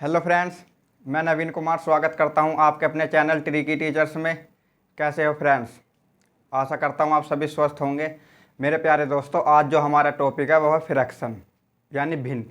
Hello friends, मैं नवीन कुमार स्वागत करता हूं आपके अपने चैनल ट्रिकी टीचर्स में। कैसे हो फ्रेंड्स? आशा करता हूं आप सभी स्वस्थ होंगे। मेरे प्यारे दोस्तों, आज जो हमारा टॉपिक है वो है फ्रैक्शन यानी भिन्न।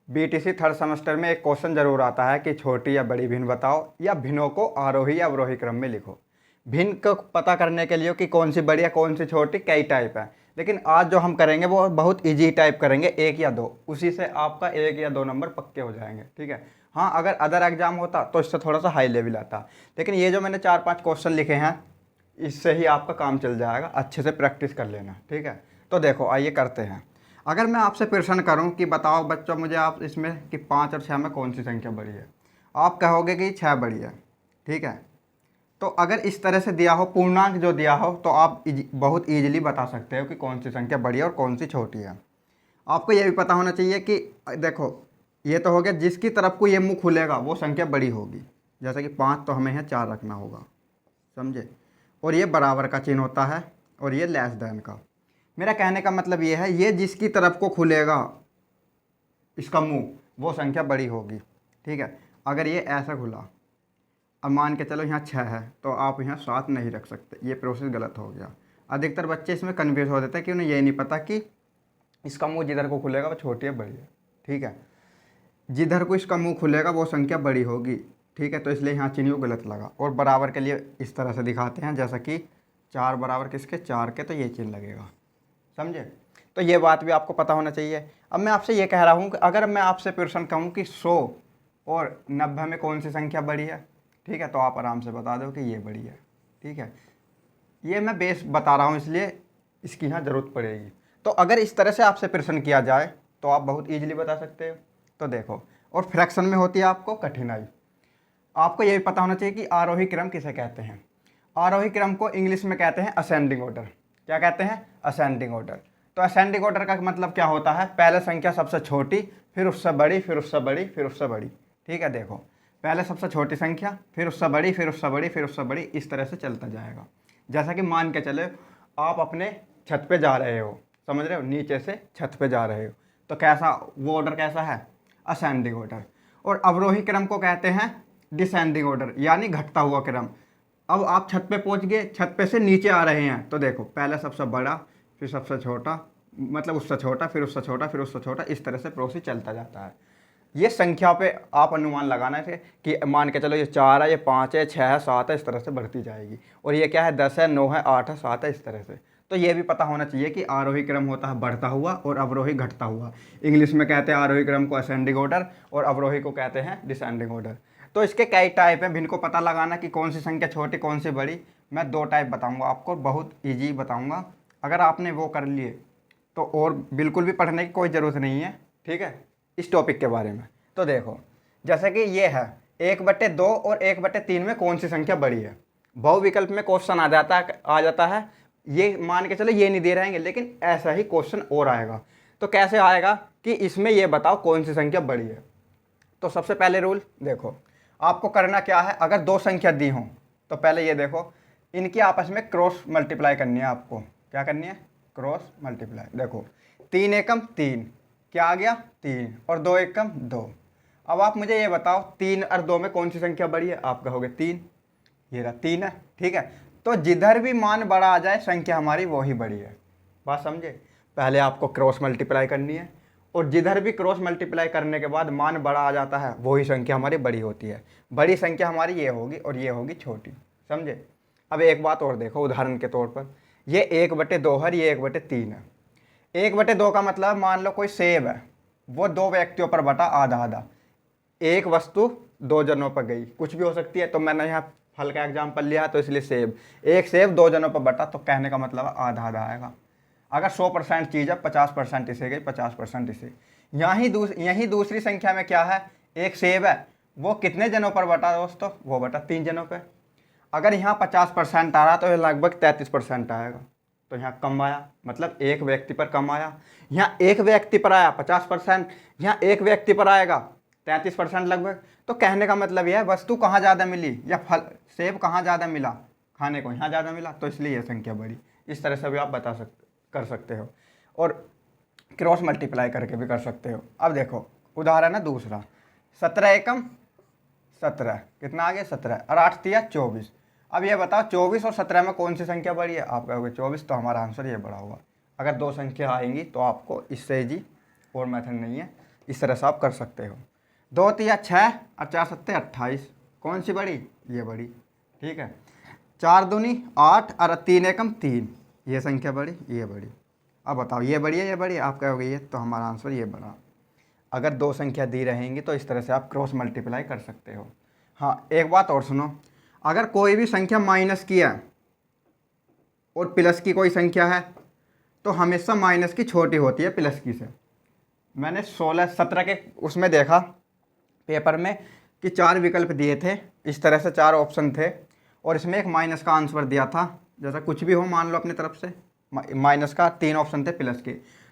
बीटीसी थर्ड सेमेस्टर में एक क्वेश्चन जरूर आता है कि छोटी या बड़ी भिन्न बताओ या भिन्नों को आरोही या अवरोही क्रम में लिखो। भिन्न को पता करने के लिए कि कौन सी बड़ी या कौन सी छोटी कई टाइप है, लेकिन आज जो हम करेंगे वो बहुत इजी टाइप करेंगे, एक या दो, उसी से आपका एक या दो नंबर पक्के हो जाएंगे। ठीक है। हाँ, अगर अदर एग्जाम होता तो इससे थोड़ा सा हाई लेवल आता, लेकिन ये जो मैंने 4-5 क्वेश्चन लिखे हैं इससे ही आपका काम चल जाएगा। अच्छे से प्रैक्टिस कर लेना। ठीक है। तो देखो, आइए करते हैं। अगर मैं आपसे प्रश्न करूं कि बताओ बच्चों मुझे आप इसमें कि 5 और 6 में कौन सी संख्या बड़ी है, आप कहोगे कि 6 बड़ी है। ठीक है। तो अगर इस तरह से दिया हो, पूर्णांक जो दिया हो, तो आप बहुत ईजिली बता सकते हो कि कौन सी संख्या बड़ी है और कौन सी छोटी है। आपको ये भी पता होना चाहिए कि देखो, ये तो हो गया जिसकी तरफ को ये मुंह खुलेगा वो संख्या बड़ी होगी। जैसे कि 5 तो हमें यहाँ 4 रखना होगा, समझे। और ये बराबर का चिन्ह होता है और ये लेस देन का। मेरा कहने का मतलब ये है, ये जिसकी तरफ को खुलेगा इसका मुंह वो संख्या बड़ी होगी। ठीक है। अगर ये ऐसा खुला, अब मान के चलो यहाँ 6 है तो आप यहाँ 7 नहीं रख सकते, ये प्रोसेस गलत हो गया। अधिकतर बच्चे इसमें कन्फ्यूज हो जाते हैं कि उन्हें ये नहीं पता कि इसका मुंह जिधर को खुलेगा वो छोटी है बड़ी है। ठीक है। जिधर को इसका मुंह खुलेगा वो संख्या बड़ी होगी। ठीक है। तो इसलिए यहाँ चिन्ह गलत लगा। और बराबर के लिए इस तरह से दिखाते हैं, जैसा कि 4 बराबर किसके, 4 के, तो ये चिन्ह लगेगा। समझे। तो ये बात भी आपको पता होना चाहिए। अब मैं आपसे ये कह रहा हूँ कि अगर मैं आपसे प्रश्न कहूँ कि 100 और 90 में कौन सी संख्या बड़ी है, ठीक है, तो आप आराम से बता दो कि ये बड़ी है। ठीक है। ये मैं बेस बता रहा हूँ इसलिए इसकी यहाँ ज़रूरत पड़ेगी। तो अगर इस तरह से आपसे प्रश्न किया जाए तो आप बहुत ईजिली बता सकते हो। तो देखो, और फ्रैक्शन में होती है आपको कठिनाई। आपको ये भी पता होना चाहिए कि आरोही क्रम किसे कहते हैं। आरोही क्रम को इंग्लिश में कहते हैं असेंडिंग ऑर्डर। क्या कहते हैं? Ascending order. तो असेंडिंग ऑर्डर का मतलब क्या होता है? पहले संख्या सबसे छोटी, फिर उससे बड़ी, फिर उससे बड़ी, फिर उससे बड़ी। ठीक है। देखो, पहले सबसे छोटी संख्या, फिर उससे बड़ी, फिर उससे बड़ी, फिर उससे बड़ी, इस तरह से चलता जाएगा। जैसा कि मान के चले आप अपने छत पे जा रहे हो, समझ रहे हो, नीचे से छत पे जा रहे हो, तो कैसा वो ऑर्डर कैसा है? Ascending order. और अवरोही क्रम को कहते हैं डिसेंडिंग ऑर्डर, यानी घटता हुआ क्रम। अब आप छत पे पहुंच गए, छत पे से नीचे आ रहे हैं, तो देखो पहले सबसे बड़ा, फिर सबसे छोटा, मतलब उससे छोटा, फिर उससे छोटा, फिर उससे छोटा, इस तरह से प्रोसेस चलता जाता है। ये संख्या पे आप अनुमान लगाना है कि मान के चलो ये 4 है, ये 5 है, 6 है, 7 है, इस तरह से बढ़ती जाएगी। और ये क्या है? 10 है, 9 है, 8 है, 7 है, इस तरह से। तो ये भी पता होना चाहिए कि आरोही क्रम होता है बढ़ता हुआ और अवरोही घटता हुआ। इंग्लिश में कहते हैं आरोही क्रम को असेंडिंग ऑर्डर और अवरोही को कहते हैं डिसेंडिंग ऑर्डर। तो इसके कई टाइप हैं। भिन्न को पता लगाना कि कौन सी संख्या छोटी, कौन सी बड़ी। मैं 2 टाइप बताऊँगा आपको, बहुत ईजी बताऊँगा। अगर आपने वो कर लिए तो और बिल्कुल भी पढ़ने की कोई ज़रूरत नहीं है। ठीक है, इस टॉपिक के बारे में। तो देखो, जैसे कि ये है 1/2 और 1/3 में कौन सी संख्या बड़ी है। बहुविकल्प में क्वेश्चन आ जाता है। ये मान के चलो ये नहीं दे रहेंगे, लेकिन ऐसा ही क्वेश्चन और आएगा। तो कैसे आएगा कि इसमें ये बताओ कौन सी संख्या बड़ी है। तो सबसे पहले रूल देखो, आपको करना क्या है। अगर 2 संख्या दी हों तो पहले ये देखो, इनकी आपस में क्रॉस मल्टीप्लाई करनी है। आपको क्या करनी है? Cross multiply. देखो 3 एकम 3, क्या आ गया? 3, और 2 एकम 2। अब आप मुझे ये बताओ 3 और 2 में कौन सी संख्या बड़ी है? आप कहोगे 3, ये रहा 3 है। ठीक है। तो जिधर भी मान बड़ा आ जाए संख्या हमारी वो ही बड़ी है। बात समझे। पहले आपको क्रॉस मल्टीप्लाई करनी है और जिधर भी क्रॉस मल्टीप्लाई करने के बाद मान बड़ा आ जाता है वही संख्या हमारी बड़ी होती है। बड़ी संख्या हमारी ये होगी और ये होगी छोटी। समझे। अब एक बात और देखो, उदाहरण के तौर पर ये 1/2 है, ये 1/3 है। 1/2 का मतलब मान लो कोई सेब है, वो 2 व्यक्तियों पर बटा आधा आधा। एक वस्तु 2 जनों पर गई, कुछ भी हो सकती है। तो मैंने यहाँ फल का एग्जाम्पल लिया तो इसलिए सेब, एक सेब 2 जनों पर बटा, तो कहने का मतलब आधा आधा आएगा। अगर 100% चीज़ है, 50% इसे गई, 50% इसे। यही दूसरी संख्या में क्या है? एक सेब है, वो कितने जनों पर बटा दोस्तों? वो बटा 3 जनों पर। अगर यहाँ 50% आ रहा तो ये लगभग 33% आएगा। तो यहाँ कम आया, मतलब एक व्यक्ति पर कम आया। यहाँ एक व्यक्ति पर आया 50%, यहाँ एक व्यक्ति पर आएगा 33% लगभग। तो कहने का मतलब यह है वस्तु कहाँ ज़्यादा मिली या फल सेब कहाँ ज़्यादा मिला, खाने को यहाँ ज़्यादा मिला, तो इसलिए यह संख्या बढ़ी। इस तरह से भी आप कर सकते हो और क्रॉस मल्टीप्लाई करके भी कर सकते हो। अब देखो उदाहरण है दूसरा, 17 एकम 17, कितना आ गया 17, और 8 तिया 24। अब ये बताओ 24 और 17 में कौन सी संख्या बड़ी है? आप कहोगे 24, तो हमारा आंसर ये बड़ा होगा। अगर दो संख्या आएंगी तो आपको इससे जी और मेथड नहीं है, इस तरह से आप कर सकते हो। 2 तिया 6 और 4 सत्ते 28, कौन सी बड़ी? ये बड़ी, ठीक है। 4 दूनी 8 और 3 एकम 3, ये संख्या बड़ी, ये बड़ी। अब बताओ ये बड़ी है, ये बड़ी है? आप कहोगे ये, तो हमारा आंसर ये बड़ा। अगर दो संख्या दी रहेंगी तो इस तरह से आप क्रॉस मल्टीप्लाई कर सकते हो। हाँ, एक बात और सुनो, अगर कोई भी संख्या माइनस की है और प्लस की कोई संख्या है तो हमेशा माइनस की छोटी होती है प्लस की से। मैंने 16-17 के उसमें देखा पेपर में कि 4 विकल्प दिए थे, इस तरह से 4 ऑप्शन थे, और इसमें एक माइनस का आंसर दिया था। जैसा कुछ भी हो, मान लो अपनी तरफ से माइनस का 3 ऑप्शन थे प्लस के,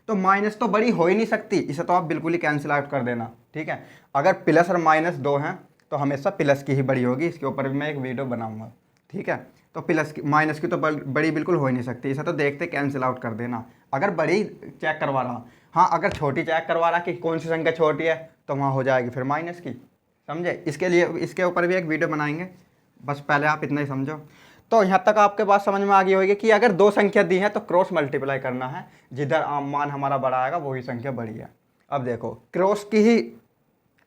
तो माइनस तो बड़ी हो ही नहीं सकती, इसे तो आप बिल्कुल ही कैंसिल आउट कर देना, ठीक है। अगर प्लस और माइनस दो हैं तो हमेशा प्लस की ही बड़ी होगी, इसके ऊपर भी मैं एक वीडियो बनाऊंगा, ठीक है। तो प्लस की माइनस की तो बड़ी बिल्कुल हो ही नहीं सकती, इसे तो देखते कैंसिल आउट कर देना। अगर बड़ी चेक करवा रहा, हाँ अगर छोटी चेक करवा रहा कि कौन सी संख्या छोटी है, तो वहाँ हो जाएगी फिर माइनस की, समझे। इसके लिए इसके ऊपर भी एक वीडियो बनाएंगे, बस पहले आप इतना ही समझो। तो यहाँ तक आपके बात समझ में आ गई होगी कि अगर दो संख्या दी है तो क्रॉस मल्टीप्लाई करना है, जिधर मान हमारा बड़ा आएगा वही संख्या बड़ी है। अब देखो क्रॉस की ही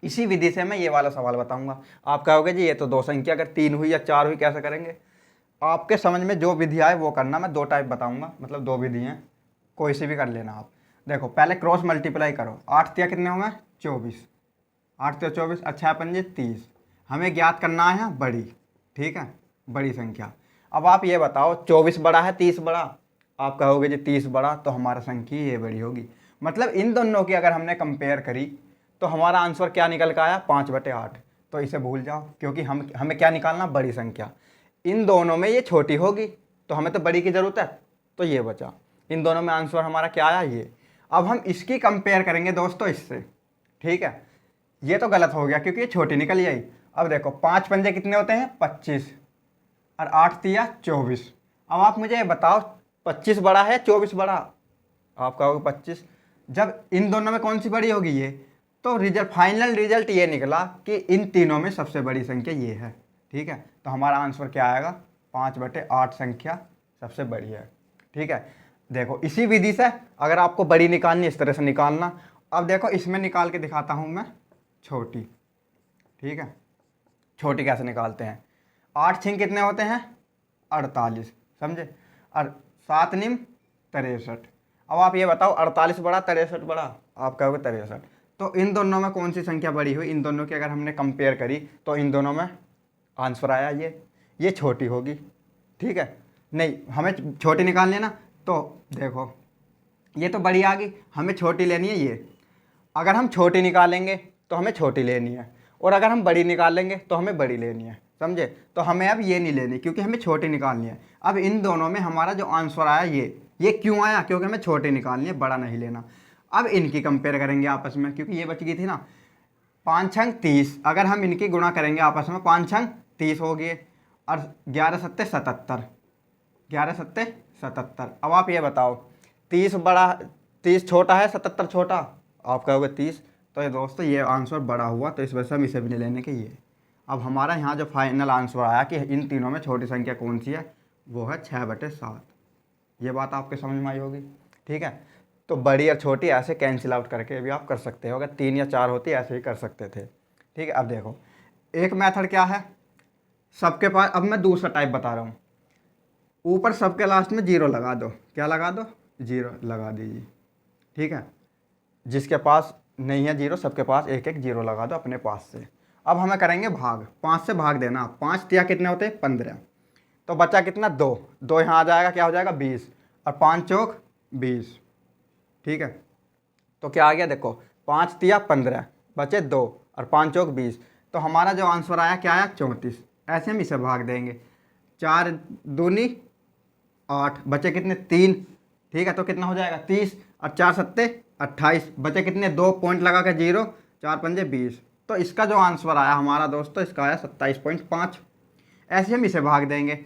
इसी विधि से मैं ये वाला सवाल बताऊंगा। आप कहोगे जी ये तो दो संख्या अगर 3 हुई या 4 हुई कैसे करेंगे? आपके समझ में जो विधि आए वो करना, मैं 2 टाइप बताऊंगा, मतलब 2 विधि हैं, कोई सी भी कर लेना आप। देखो पहले क्रॉस मल्टीप्लाई करो, 8 तिया कितने होंगे? 24, 8 तिया 24, अच्छा 30। हमें ज्ञात करना है बड़ी, ठीक है, बड़ी संख्या। अब आप ये बताओ 24 बड़ा है 30 बड़ा? आप कहोगे जी 30 बड़ा, तो हमारा संख्या ये बड़ी होगी। मतलब इन दोनों की अगर हमने कंपेयर करी तो हमारा आंसर क्या निकल कर आया? 5/8। तो इसे भूल जाओ, क्योंकि हमें क्या निकालना? बड़ी संख्या। इन दोनों में ये छोटी होगी तो हमें तो बड़ी की ज़रूरत है, तो ये बचा। इन दोनों में आंसर हमारा क्या आया? ये। अब हम इसकी कंपेयर करेंगे दोस्तों इससे, ठीक है। ये तो गलत हो गया क्योंकि ये छोटी निकल आई। अब देखो 5 पंजे कितने होते हैं? 25, और 8 तिया 24। अब आप मुझे ये बताओ 25 बड़ा है 24 बड़ा? आप कहोगे 25। जब इन दोनों में कौन सी बड़ी होगी? ये। तो फाइनल रिजल्ट ये निकला कि इन तीनों में सबसे बड़ी संख्या ये है, ठीक है। तो हमारा आंसर क्या आएगा? 5/8 संख्या सबसे बड़ी है, ठीक है। देखो इसी विधि से अगर आपको बड़ी निकालनी इस तरह से निकालना। अब देखो इसमें निकाल के दिखाता हूँ मैं छोटी, ठीक है। छोटी कैसे निकालते हैं? 8 छिंग कितने होते हैं? 48, समझे। और 7 निम 63। अब आप ये बताओ 48 बड़ा 63 बड़ा? आप कहोगे 63। तो इन दोनों में कौन सी संख्या बड़ी हुई? इन दोनों की अगर हमने कंपेयर करी तो इन दोनों में आंसर आया ये छोटी होगी, ठीक है। नहीं, हमें छोटी निकालनी है ना, तो देखो ये तो बड़ी आ गई, हमें छोटी लेनी है ये। अगर हम छोटी निकालेंगे तो हमें छोटी लेनी है, और अगर हम बड़ी निकालेंगे तो हमें बड़ी लेनी है, समझे। तो हमें अब ये नहीं लेनी क्योंकि हमें छोटी निकालनी है। अब इन दोनों में हमारा जो आंसर आया ये क्यों आया? क्योंकि हमें छोटी निकालनी है, बड़ा नहीं लेना। अब इनकी कंपेयर करेंगे आपस में, क्योंकि ये बच गई थी ना। 5 छंग 30, अगर हम इनकी गुणा करेंगे आपस में, 5 छंग 30 हो गए, और 11 सत्ते 77, 11 सत्ते 77। अब आप ये बताओ 30 बड़ा, 30 छोटा है 77 छोटा? आप कहोगे 30। तो ये दोस्तों ये आंसर बड़ा हुआ, तो इस वजह से हम इसे भी नहीं लेने के ये। अब हमारा यहाँ जो फाइनल आंसर आया कि इन तीनों में छोटी संख्या कौन सी है, वो है 6/7। ये बात आपके समझ में आई होगी, ठीक है। तो बड़ी और छोटी ऐसे कैंसिल आउट करके भी आप कर सकते हो। अगर 3 या 4 होती ऐसे ही कर सकते थे, ठीक है। अब देखो एक मेथड क्या है, सबके पास, अब मैं दूसरा टाइप बता रहा हूँ। ऊपर सबके लास्ट में 0 लगा दो। क्या लगा दो? 0 लगा दीजिए, ठीक है। जिसके पास नहीं है 0, सबके पास 1-1 0 लगा दो अपने पास से। अब हमें करेंगे भाग, 5 से भाग देना। 5 तिया कितने होते हैं? 15। तो बचा कितना? 2 यहाँ आ जाएगा, क्या हो जाएगा? 20, और 5 चौक 20, ठीक है। तो क्या आ गया? देखो 5 तिया 15, बचे 2, और 5 चौक 20। तो हमारा जो आंसर आया क्या आया? 34। ऐसे हम इसे भाग देंगे, 4 दूनी 8, बचे कितने? 3, ठीक है। तो कितना हो जाएगा? 30, और 4 सत्ते 28, बचे कितने? 2 पॉइंट लगा के 0, 4 पंजे 20। तो इसका जो आंसर आया हमारा दोस्तों, इसका आया 27.5। ऐसे हम इसे भाग देंगे,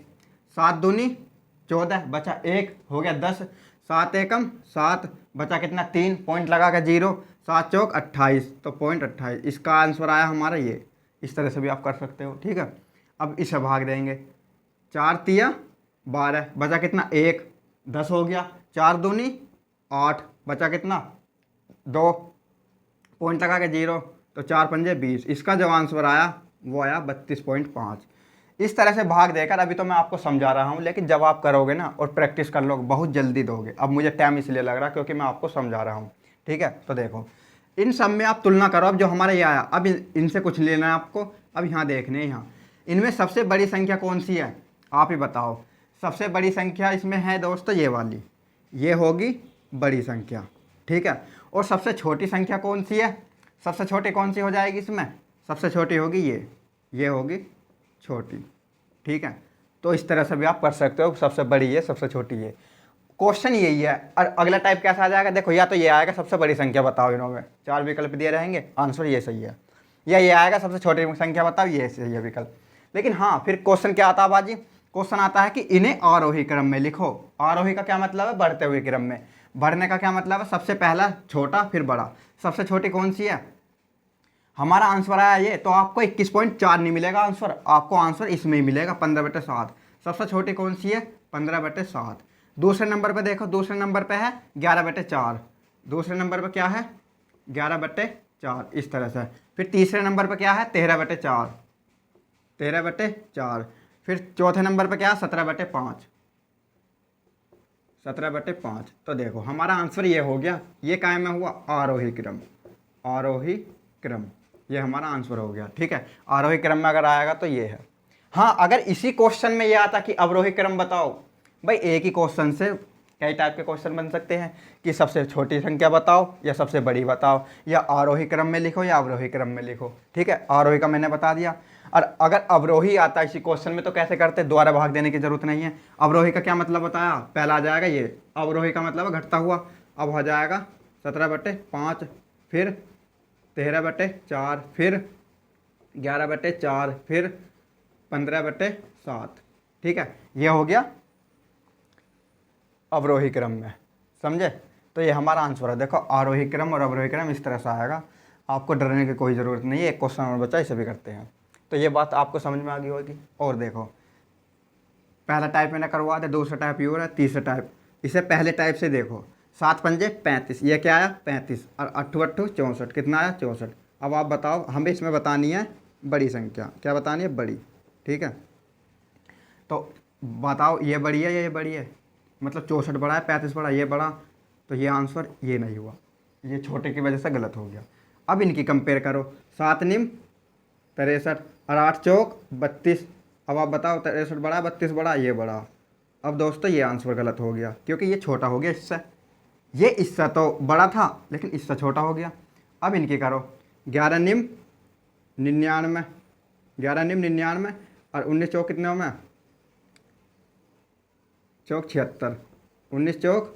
7 दूनी 14, बचा 1, हो गया 10, 7 एकम 7, बचा कितना 3, पॉइंट लगा के 0, 7 चौक 28, तो पॉइंट 28 इसका आंसर आया हमारा ये। इस तरह से भी आप कर सकते हो, ठीक है। अब इसे भाग देंगे, 4 तिया 12, बचा कितना 1, 10 हो गया, 4 दूनी 8, बचा कितना 2, पॉइंट लगा के 0, तो 4 पंजे 20, इसका जो आंसर आया वो आया 32.5। इस तरह से भाग देकर अभी तो मैं आपको समझा रहा हूँ, लेकिन जब आप करोगे ना और प्रैक्टिस कर लोगे बहुत जल्दी दोगे। अब मुझे टाइम इसलिए लग रहा क्योंकि मैं आपको समझा रहा हूँ, ठीक है। तो देखो इन सब में आप तुलना करो। अब जो हमारे ये आया, अब इनसे कुछ लेना है आपको। अब यहाँ देखने, यहाँ इनमें सबसे बड़ी संख्या कौन सी है आप ही बताओ। सबसे बड़ी संख्या इसमें है दोस्तों ये वाली, ये होगी बड़ी संख्या, ठीक है। और सबसे छोटी संख्या कौन सी है, सबसे छोटी कौन सी हो जाएगी इसमें, सबसे छोटी होगी ये होगी छोटी, ठीक है। तो इस तरह से भी आप कर सकते हो, सबसे बड़ी ये सबसे छोटी ये। क्वेश्चन यही है। और अगला टाइप कैसा आ जाएगा, देखो या तो ये आएगा सबसे बड़ी संख्या बताओ, इन्होंने 4 विकल्प दिए रहेंगे, आंसर ये सही है। या ये आएगा सबसे छोटी संख्या बताओ, ये सही है विकल्प। लेकिन हाँ, फिर क्वेश्चन क्या आता है बाजी, क्वेश्चन आता है कि इन्हें आरोही क्रम में लिखो। आरोही का क्या मतलब है, बढ़ते हुए क्रम में। बढ़ने का क्या मतलब है, सबसे पहला छोटा फिर बड़ा। सबसे छोटी कौन सी है, हमारा आंसर आया ये, तो आपको 21.4 नहीं मिलेगा आंसर, आपको आंसर इसमें ही मिलेगा 15/7। सबसे छोटी कौन सी है, 15/7। दूसरे नंबर पे देखो, दूसरे नंबर पे है 11/4। दूसरे नंबर पे क्या है 11/4, इस तरह से। फिर तीसरे नंबर पे क्या है 13/4, 13/4। फिर चौथे नंबर पे क्या है 17/5, 17/5। तो देखो हमारा आंसर ये हो गया, ये कायम में हुआ आरोही क्रम, आरोही क्रम, ये हमारा आंसर हो गया, ठीक है। आरोही क्रम में अगर आएगा तो ये है। हाँ, अगर इसी क्वेश्चन में ये आता कि अवरोही क्रम बताओ, भाई एक ही क्वेश्चन से कई टाइप के क्वेश्चन बन सकते हैं कि सबसे छोटी संख्या बताओ या सबसे बड़ी बताओ, या आरोही क्रम में लिखो या अवरोही क्रम में लिखो, ठीक है। आरोही का मैंने बता दिया। और अगर अवरोही आता है इसी क्वेश्चन में तो कैसे करते, द्वारा भाग देने की जरूरत नहीं है। अवरोही का क्या मतलब बताया, पहला आ जाएगा ये, अवरोही का मतलब घटता हुआ। अब हो जाएगा 17/5, फिर 13/4, फिर 11/4, फिर 15/7, ठीक है। ये हो गया अवरोही क्रम में, समझे। तो ये हमारा आंसर है। देखो आरोही क्रम और अवरोही क्रम इस तरह से आएगा, आपको डरने की कोई ज़रूरत नहीं है। एक क्वेश्चन और बचा, इसे भी करते हैं। तो ये बात आपको समझ में आ गई होगी। और देखो पहला टाइप मैंने करवा दिया, दूसरा टाइप ये हो रहा है, तीसरा टाइप। इसे पहले टाइप से देखो, 7 पंजे 35, ये क्या आया 35, और 8 8 64, कितना आया 64। अब आप बताओ, हमें इसमें बतानी है बड़ी संख्या, क्या बतानी है बड़ी, ठीक है। तो बताओ ये बड़ी है या ये बड़ी है, मतलब 64 बड़ा है 35 बड़ा, ये बड़ा, तो ये आंसर ये नहीं हुआ, ये छोटे की वजह से गलत हो गया। अब इनकी कंपेयर करो, 7 निम 63 और 8 चौक 32। अब आप बताओ 63 बड़ा 32 बड़ा, ये बड़ा। अब दोस्तों ये आंसर गलत हो गया क्योंकि ये छोटा हो गया इससे, ये इससे तो बड़ा था लेकिन इससे छोटा हो गया। अब इनकी करो, 11 निम 99, 11 निम 99 और 19 चौक कितने में, चौक 76, 19 चौक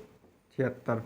76,